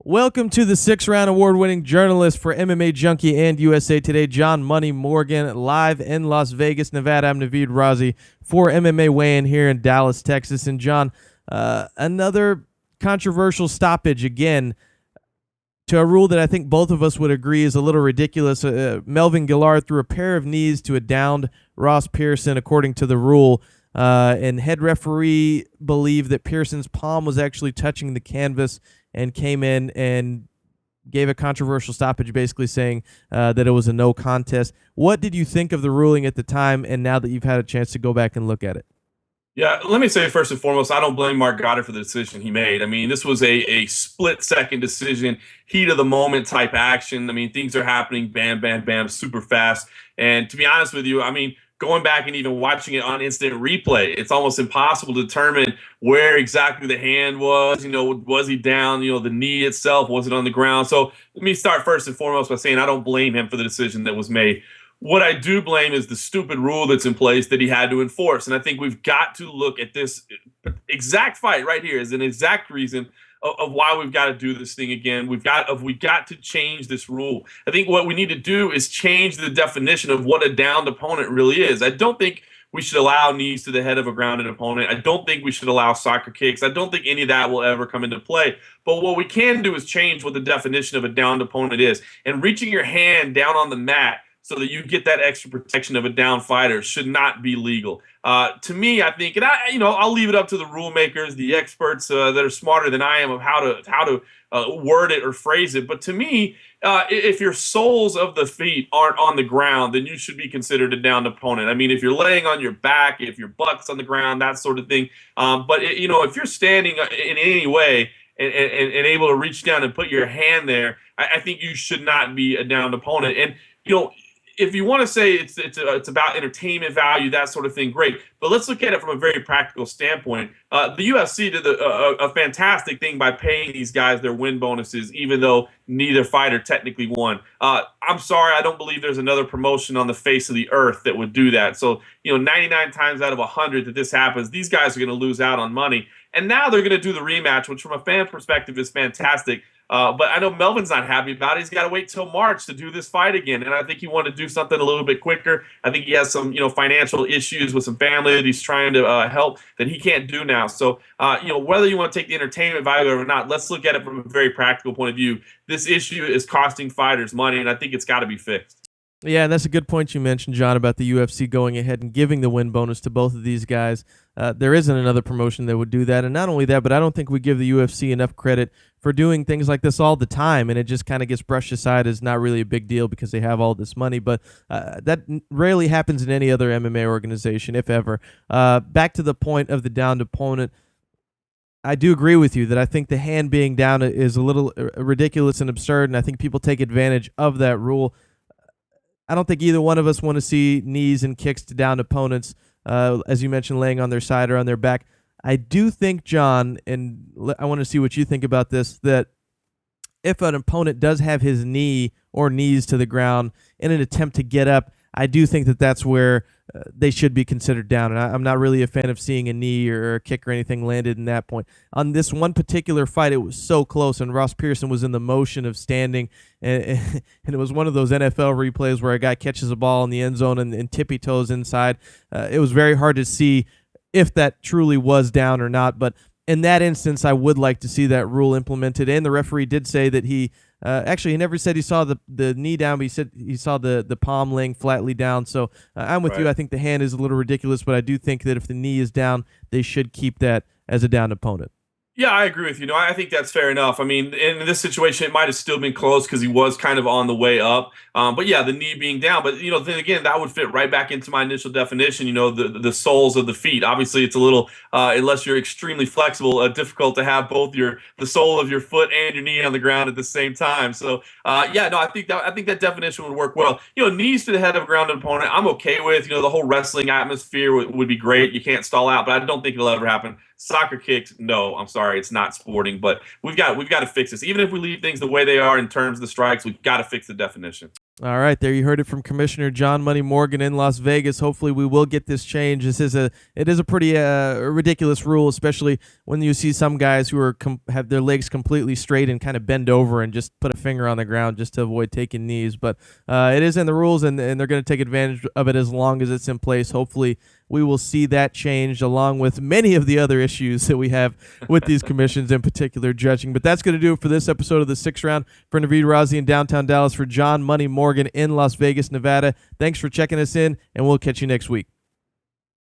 Welcome to the 6th-round award-winning journalist for MMA Junkie and USA Today, John Money Morgan, live in Las Vegas, Nevada. I'm Navid Razi for MMA Weigh-In here in Dallas, Texas. And John, another controversial stoppage again to a rule that I think both of us would agree is a little ridiculous. Melvin Guillard threw a pair of knees to a downed Ross Pearson, according to the rule. And head referee believed that Pearson's palm was actually touching the canvas and came in and gave a controversial stoppage, basically saying that it was a no contest. What did you think of the ruling at the time, and now that you've had a chance to go back and look at it? Yeah, let me say first and foremost, I don't blame Mark Goddard for the decision he made. I mean, this was a split-second decision, heat-of-the-moment type action. I mean, things are happening, bam, bam, bam, super fast. And to be honest with you, I mean, going back and even watching it on instant replay, it's almost impossible to determine where exactly the hand was. You know, was he down? You know, the knee itself, was it on the ground? So let me start first and foremost by saying I don't blame him for the decision that was made. What I do blame is the stupid rule that's in place that he had to enforce. And I think we've got to look at this exact fight right here as an exact reason of why we've got to do this thing again. We've got to change this rule. I think what we need to do is change the definition of what a downed opponent really is. I don't think we should allow knees to the head of a grounded opponent. I don't think we should allow soccer kicks. I don't think any of that will ever come into play. But what we can do is change what the definition of a downed opponent is. And reaching your hand down on the mat so that you get that extra protection of a down fighter should not be legal. To me, I think, and I'll leave it up to the rule makers, the experts that are smarter than I am of how to word it or phrase it. But to me, if your soles of the feet aren't on the ground, then you should be considered a downed opponent. I mean, if you're laying on your back, if your butt's on the ground, that sort of thing. But if you're standing in any way and able to reach down and put your hand there, I think you should not be a downed opponent. And if you want to say it's about entertainment value, that sort of thing, great. But let's look at it from a very practical standpoint. The UFC did a fantastic thing by paying these guys their win bonuses, even though neither fighter technically won. I'm sorry, I don't believe there's another promotion on the face of the earth that would do that. So, 99 times out of 100 that this happens, these guys are going to lose out on money. And now they're going to do the rematch, which from a fan perspective is fantastic. But I know Melvin's not happy about it. He's got to wait till March to do this fight again. And I think he wanted to do something a little bit quicker. I think he has some, financial issues with some family that he's trying to help that he can't do now. So, whether you want to take the entertainment value or not, let's look at it from a very practical point of view. This issue is costing fighters money, and I think it's got to be fixed. Yeah, and that's a good point you mentioned, John, about the UFC going ahead and giving the win bonus to both of these guys. There isn't another promotion that would do that. And not only that, but I don't think we give the UFC enough credit for doing things like this all the time. And it just kind of gets brushed aside as not really a big deal because they have all this money. But that rarely happens in any other MMA organization, if ever. Back to the point of the downed opponent, I do agree with you that I think the hand being down is a little ridiculous and absurd. And I think people take advantage of that rule. I don't think either one of us want to see knees and kicks to downed opponents, as you mentioned, laying on their side or on their back. I do think, John, and I want to see what you think about this, that if an opponent does have his knee or knees to the ground in an attempt to get up, I do think that that's where they should be considered down. And I'm not really a fan of seeing a knee or a kick or anything landed in that point. On this one particular fight, it was so close, and Ross Pearson was in the motion of standing, and it was one of those NFL replays where a guy catches a ball in the end zone and tippy-toes inside. It was very hard to see if that truly was down or not, but in that instance, I would like to see that rule implemented. And the referee did say that he actually, he never said he saw the knee down, but he said he saw the palm laying flatly down. So I'm with you. I think the hand is a little ridiculous, but I do think that if the knee is down, they should keep that as a downed opponent. Yeah, I agree with you. No, I think that's fair enough. I mean, in this situation, it might have still been close because he was kind of on the way up. But yeah, the knee being down. But, then again, that would fit right back into my initial definition, the soles of the feet. Obviously, it's a little, unless you're extremely flexible, difficult to have both the sole of your foot and your knee on the ground at the same time. So, I think that definition would work well. Knees to the head of a grounded opponent, I'm okay with. The whole wrestling atmosphere would be great. You can't stall out, but I don't think it'll ever happen. Soccer kicks, no, I'm sorry, it's not sporting, but we've got to fix this. Even if we leave things the way they are in terms of the strikes, we've got to fix the definition. All right, there you heard it from Commissioner John Money Morgan in Las Vegas. Hopefully, we will get this change. It is a pretty ridiculous rule, especially when you see some guys who have their legs completely straight and kind of bend over and just put a finger on the ground just to avoid taking knees. But it is in the rules, and they're going to take advantage of it as long as it's in place. Hopefully, we will see that changed, along with many of the other issues that we have with these commissions, in particular judging. But that's going to do it for this episode of the 6th Round. For Navid, Razi in downtown Dallas, for John Money Morgan in Las Vegas, Nevada. Thanks for checking us in, and we'll catch you next week.